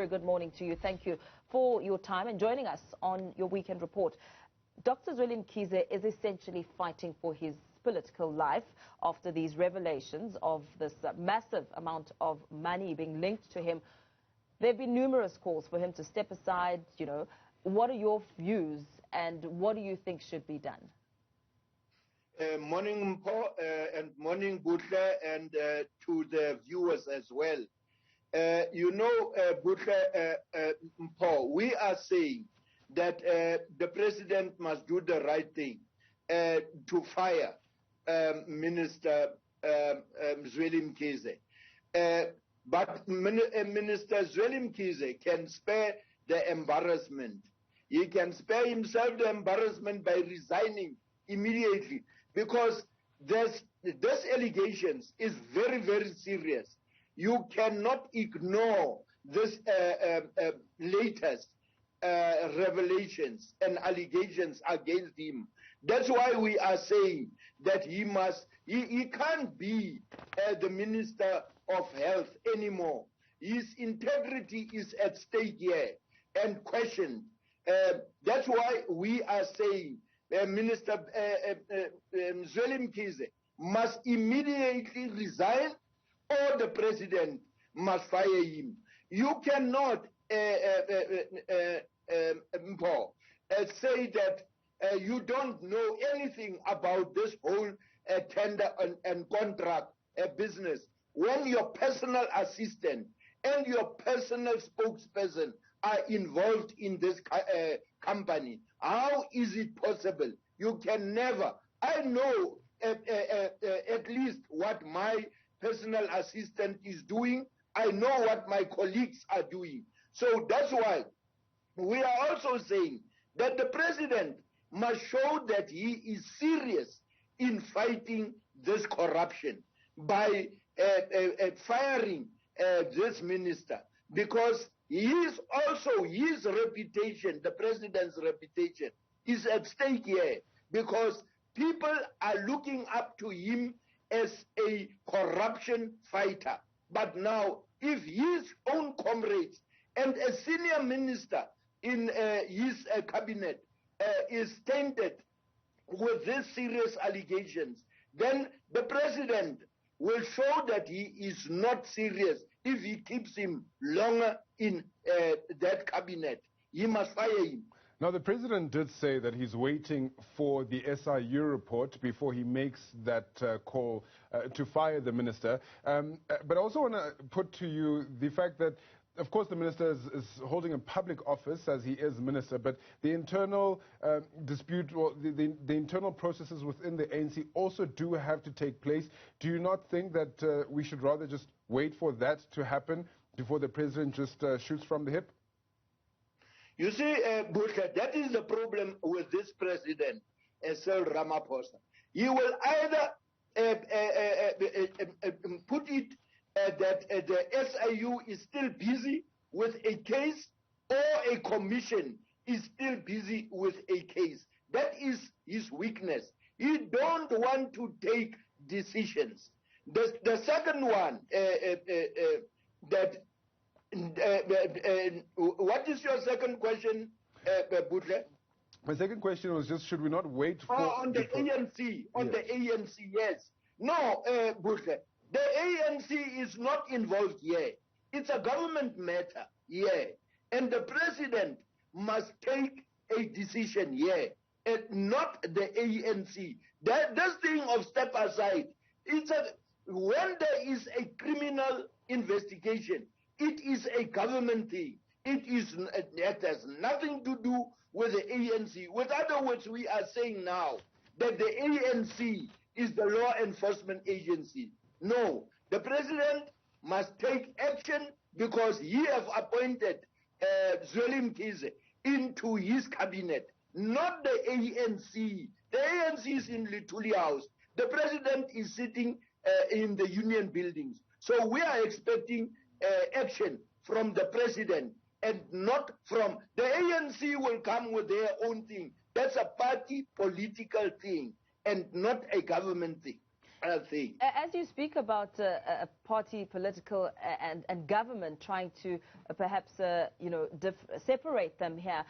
Very good morning to you. Thank you for your time and joining us on your weekend report. Dr. Zweli Mkhize is essentially fighting for his political life after these revelations of this massive amount of money being linked to him. There have been numerous calls for him to step aside. What are your views and what do you think should be done? Morning, Mpho, and morning, Butle, and to the viewers as well. Butle, Mpho, we are saying that the president must do the right thing to fire Minister Zweli Mkhize. But Minister Zweli Mkhize can spare the embarrassment. He can spare himself the embarrassment by resigning immediately, because this allegations is very, very serious. You cannot ignore this latest revelations and allegations against him. That's why we are saying that he can't be the Minister of Health anymore. His integrity is at stake here and questioned. That's why we are saying Minister Zweli Mkhize must immediately resign, or the president must fire him. You cannot, Mpho, say that you don't know anything about this whole tender and contract business when your personal assistant and your personal spokesperson are involved in this company. How is it possible? You can never. I know at least what my personal assistant is doing. I know what my colleagues are doing. So that's why we are also saying that the president must show that he is serious in fighting this corruption by firing this minister, because his reputation, the president's reputation, is at stake here, because people are looking up to him as a corruption fighter. But now, if his own comrades and a senior minister in his cabinet is tainted with these serious allegations, then the president will show that he is not serious if he keeps him longer in that cabinet. He must fire him. Now, the president did say that he's waiting for the SIU report before he makes that call to fire the minister. But I also want to put to you the fact that, of course, the minister is holding a public office as he is minister, but the internal dispute, or the internal processes within the ANC also do have to take place. Do you not think that we should rather just wait for that to happen before the president just shoots from the hip? You see, Bushka, that is the problem with this president, Cyril Ramaphosa. He will either put it that the SIU is still busy with a case, or a commission is still busy with a case. That is his weakness. He don't want to take decisions. The second one, what is your second question, Butle? My second question was just, should we not wait for... on the ANC, the ANC, yes. No, Butle, the ANC is not involved here. It's a government matter here. And the president must take a decision here, and not the ANC. This thing of step aside, when there is a criminal investigation, it is a government thing. It has nothing to do with the ANC. With other words, we are saying now that the ANC is the law enforcement agency. No, the president must take action, because he has appointed Zweli Mkhize into his cabinet, not the ANC. The ANC is in Lituli House. The president is sitting in the union buildings. So we are expecting action from the president, and not from the ANC. Will come with their own thing. That's a party political thing and not a government thing. thing. As you speak about party, political, and government trying to perhaps, separate them here,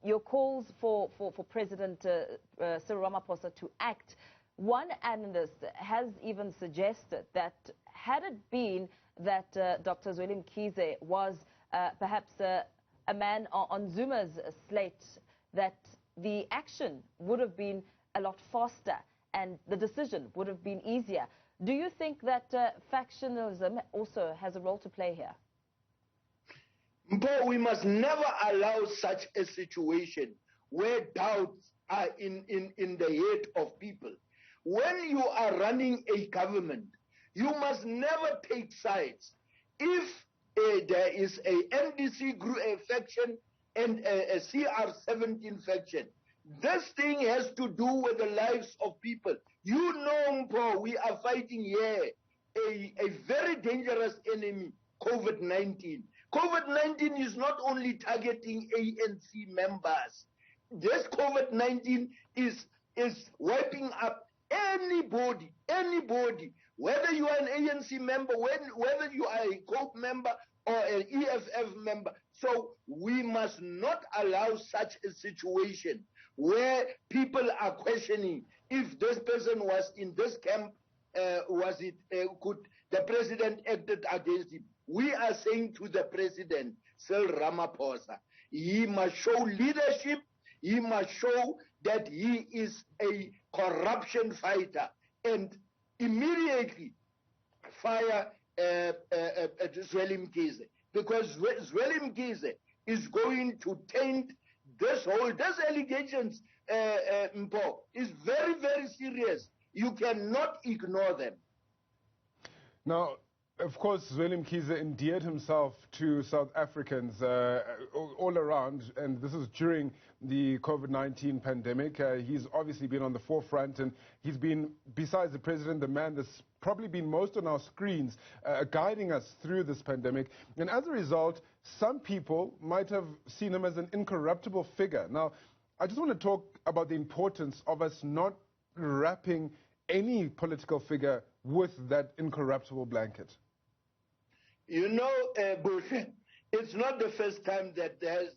your calls for President Cyril Ramaphosa to act, one analyst has even suggested that had it been that Dr. Zweli Mkhize was perhaps a man on Zuma's slate, that the action would have been a lot faster and the decision would have been easier. Do you think that factionalism also has a role to play here? But we must never allow such a situation where doubts are in the head of people. When you are running a government, you must never take sides. If there is a NDC group faction and a CR17 faction, this thing has to do with the lives of people. You know, Mpo, we are fighting here a very dangerous enemy, COVID-19. COVID-19 is not only targeting ANC members. This COVID-19 is wiping up anybody, whether you are an ANC member, whether you are a COPE member or an EFF member. So we must not allow such a situation where people are questioning if this person was in this camp, could the president acted against him? We are saying to the president, Cyril Ramaphosa, he must show leadership, he must show that he is a corruption fighter, and immediately fire Zweli Mkhize, because Zweli Mkhize is going to taint this allegations, Mpo, is very, very serious. You cannot ignore them. Now, of course, Zweli Mkhize endeared himself to South Africans all around, and this is during the COVID-19 pandemic. He's obviously been on the forefront, and he's been, besides the president, the man that's probably been most on our screens, guiding us through this pandemic. And as a result, some people might have seen him as an incorruptible figure. Now, I just want to talk about the importance of us not wrapping any political figure with that incorruptible blanket. You know, Bloem, it's not the first time that there's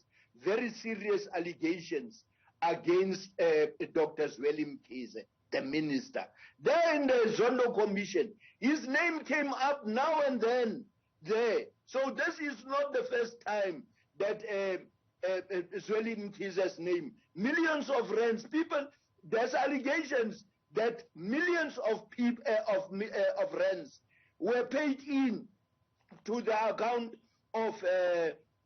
very serious allegations against Dr. Zweli Mkhize, the minister. There in the Zondo Commission, his name came up now and then there. So this is not the first time that Zweli Mkhize's name, millions of rands, people, there's allegations that millions of people of rands were paid in to the account of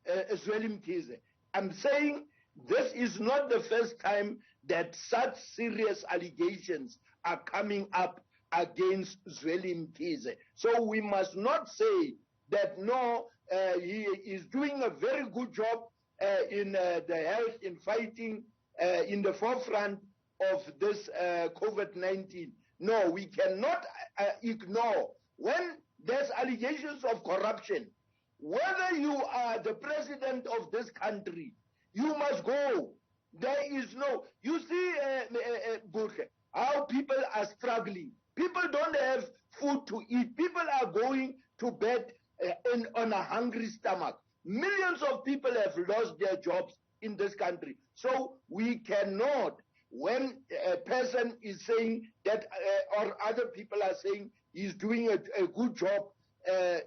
Zweli Mkhize. I'm saying this is not the first time that such serious allegations are coming up against Zweli Mkhize. So we must not say that no, he is doing a very good job in the health, in fighting in the forefront of this COVID-19. No, we cannot ignore when there's allegations of corruption. Whether you are the president of this country, you must go. There is no, you see, Bloem, how people are struggling. People don't have food to eat. People are going to bed on a hungry stomach. Millions of people have lost their jobs in this country. So we cannot, when a person is saying that, or other people are saying he's doing a good job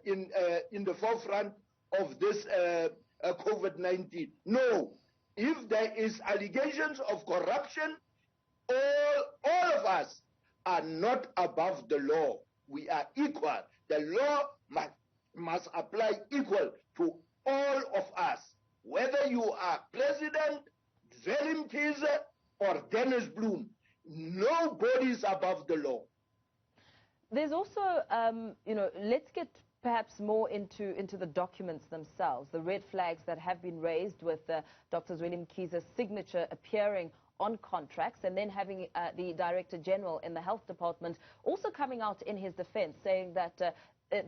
in the forefront of this COVID-19. No, if there is allegations of corruption, all of us are not above the law. We are equal. The law must apply equal to all of us, whether you are President Zweli Mkhize or Dennis Bloem. Nobody is above the law. There's also, let's get perhaps more into the documents themselves, the red flags that have been raised with Dr. Zweli Mkhize's signature appearing on contracts, and then having the Director General in the Health Department also coming out in his defense, saying that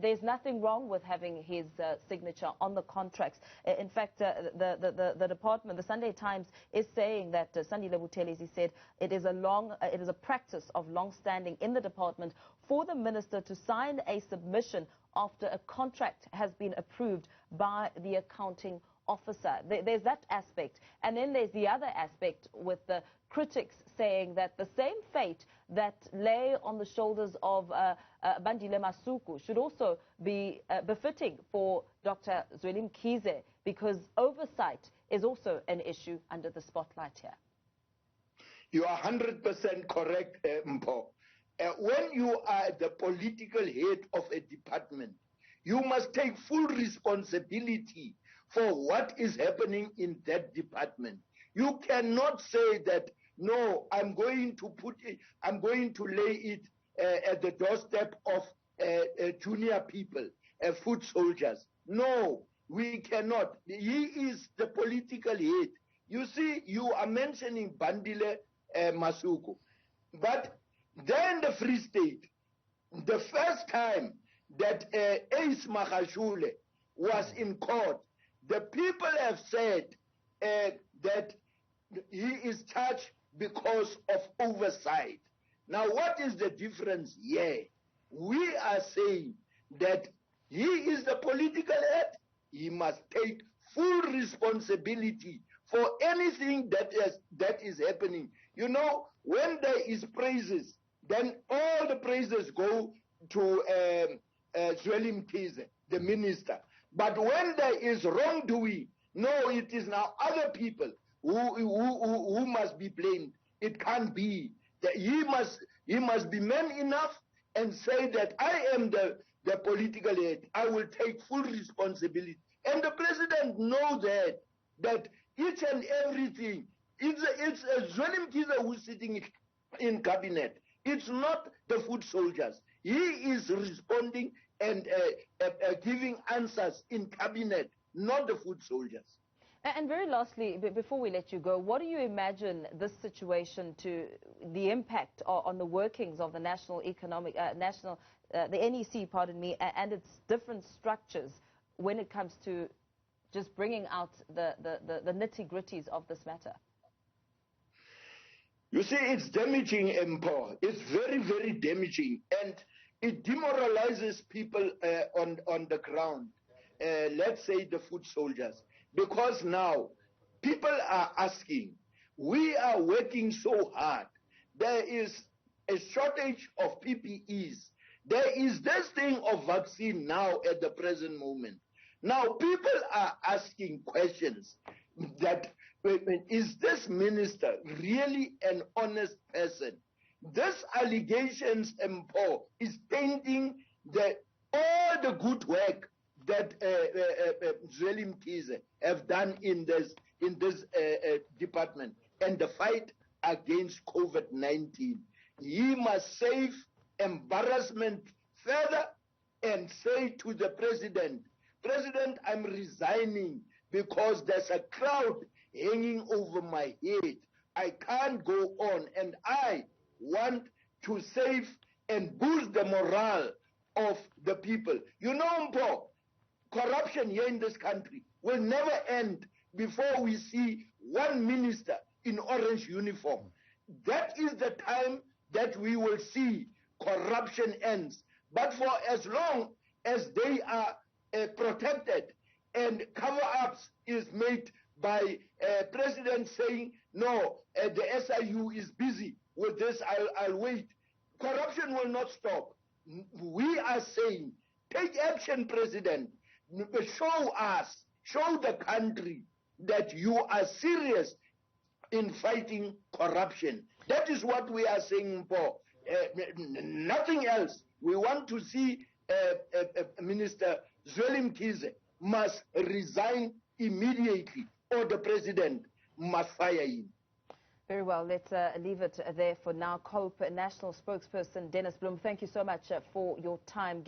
there's nothing wrong with having his signature on the contracts. In fact, the department, the Sunday Times, is saying that Sandile Buthelezi, he said, it is a practice of long-standing in the department for the minister to sign a submission after a contract has been approved by the accounting officer. There's that aspect. And then there's the other aspect with the critics saying that the same fate that lay on the shoulders of Bandile Masuku should also be befitting for Dr. Zweli Mkhize, because oversight is also an issue under the spotlight here. You are 100% correct, Mpo. When you are the political head of a department, you must take full responsibility for what is happening in that department. You cannot say that, no, I'm going to lay it at the doorstep of junior people, foot soldiers. No, we cannot. He is the political head. You see, you are mentioning Bandile Masuku, but then the Free State, the first time that Ace Magashule was in court, the people have said that he is charged because of oversight. Now, what is the difference here? We are saying that he is the political head. He must take full responsibility for anything that is happening. You know, when there is praises, then all the praises go to Zweli Mkhize, the minister. But when there is wrongdoing, no, it is now other people who must be blamed. It can't be. He must be man enough and say that I am the political head. I will take full responsibility. And the president knows that each and everything, it's Zweli Mkhize who's sitting in cabinet. It's not the foot soldiers. He is responding and giving answers in cabinet, not the foot soldiers. And very lastly, before we let you go, what do you imagine this situation to the impact on the workings of the national economic, the NEC, pardon me, and its different structures when it comes to just bringing out the nitty-gritties of this matter? You see, it's damaging, Mpo. It's very, very damaging, and it demoralizes people on the ground. Let's say the foot soldiers. Because now people are asking, we are working so hard. There is a shortage of PPEs. There is this thing of vaccine now at the present moment. Now people are asking questions that, is this minister really an honest person? This allegations, Mpo, is tainting all the good work that Zweli Mkhize have done in this department and the fight against COVID-19. He must save embarrassment further and say to the president, President, I'm resigning because there's a crowd hanging over my head. I can't go on, and I want to save and boost the morale of the people. You know, Mpo, corruption here in this country will never end before we see one minister in orange uniform. That is the time that we will see corruption ends. But for as long as they are protected and cover-ups is made by President saying, no, the SIU is busy with this, I'll wait. Corruption will not stop. We are saying, take action, President. Show the country that you are serious in fighting corruption. That is what we are saying for. Nothing else. We want to see Minister Zweli Mkhize must resign immediately, or the president must fire him. Very well, let's leave it there for now. COPE National Spokesperson Dennis Bloem, thank you so much for your time,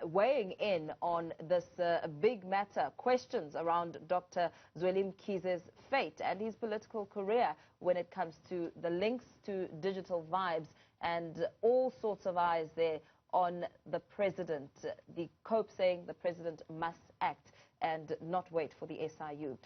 weighing in on this big matter, questions around Dr. Zweli Mkhize's fate and his political career when it comes to the links to digital vibes, and all sorts of eyes there on the president. The COPE saying the president must act and not wait for the SIU.